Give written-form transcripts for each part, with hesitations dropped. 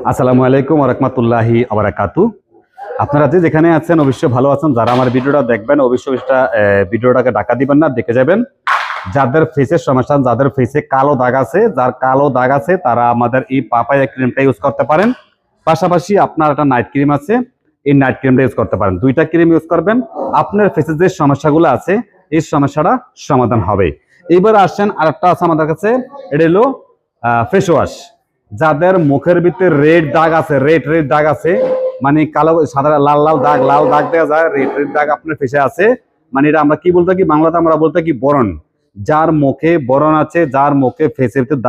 আসসালামু আলাইকুম ওয়া রাহমাতুল্লাহি ওয়া বারাকাতু। আপনারা যে যেখানে আছেন অবশ্যই ভালো আছেন। যারা আমার ভিডিওটা দেখবেন অবশ্যই ভিডিওটাকে ঢাকা দিবেন না, দেখে যাবেন। যাদের ফেসের সমস্যা, যাদের ফেসে কালো দাগ আছে, যার কালো দাগ আছে তারা আমাদের এই পাপায়া ক্রিমটা ইউজ করতে পারেন। পাশাপাশি আপনার একটা নাইট ক্রিম আছে, এই নাইট ক্রিমটা ইউজ করতে পারেন। দুইটা ক্রিম ইউজ করবেন, আপনার ফেসের যে সমস্যাগুলো আছে এই সমস্যাটা সমাধান হবে। এইবার আসেন আরেকটা আছে আমাদের কাছে, এটা হলো ফেস ওয়াশ। যাদের মুখের ভিতরে রেড দাগ আছে, রেড দাগ আছে, মানে কালো সাদা লাল দাগ দেওয়া যায়, রেড দাগ আপনার ফেসে আছে, মানে এটা আমরা কি বলতে কি বাংলাতে আমরা বলতে কি বরণ। যার মুখে বরণ আছে, যার মুখে ফেসের ভিতরে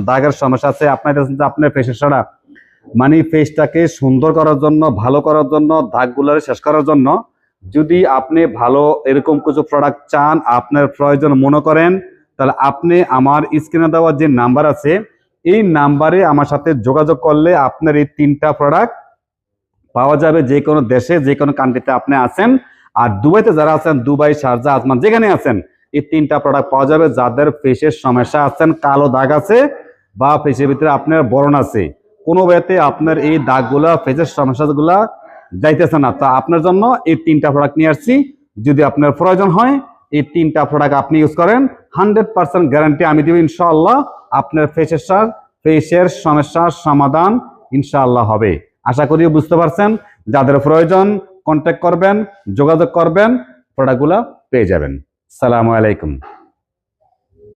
দাগের সমস্যা আছে, আপনার ফেসের সারা মানে ফেসটাকে সুন্দর করার জন্য, ভালো করার জন্য, দাগগুলো শেষ করার জন্য যদি আপনি ভালো এরকম কিছু প্রোডাক্ট চান, আপনার প্রয়োজন মনে করেন, তাহলে আপনি আমার স্ক্রিনে দেওয়া যে নাম্বার আছে এই নাম্বারে আমার সাথে যোগাযোগ করলে আপনার এই তিনটা প্রোডাক্ট পাওয়া যাবে যে কোনো দেশে, যে কোনো কান্ট্রিতে আপনি আছেন। আর দুবাইতে যারা আছেন, দুবাই, শারজা, আজমান যেখানে আছেন, এই তিনটা প্রোডাক্ট পাওয়া যাবে। যাদের ফেসের সমস্যা আছেন, কালো দাগ আছে বা ফেসের ভিতরে আপনার বরণ আছে, কোনো ওয়েতে আপনার এই দাগগুলা, ফেসের সমস্যাগুলা যাইতেছে না, তা আপনার জন্য এই তিনটা প্রোডাক্ট নিয়ে আসছি। যদি আপনার প্রয়োজন হয় এই তিনটা প্রোডাক্ট আপনি ইউজ করেন, 100% গ্যারান্টি আমি দিব ইনশাআল্লাহ। আপনার ফেসের সমস্যার সমাধান ইনশাআল্লাহ হবে। আশা করি বুঝতে পারছেন। যাদের প্রয়োজন কন্ট্যাক্ট করবেন, যোগাযোগ করবেন, প্রোডাক্টগুলো পেয়ে যাবেন। আসসালামু আলাইকুম।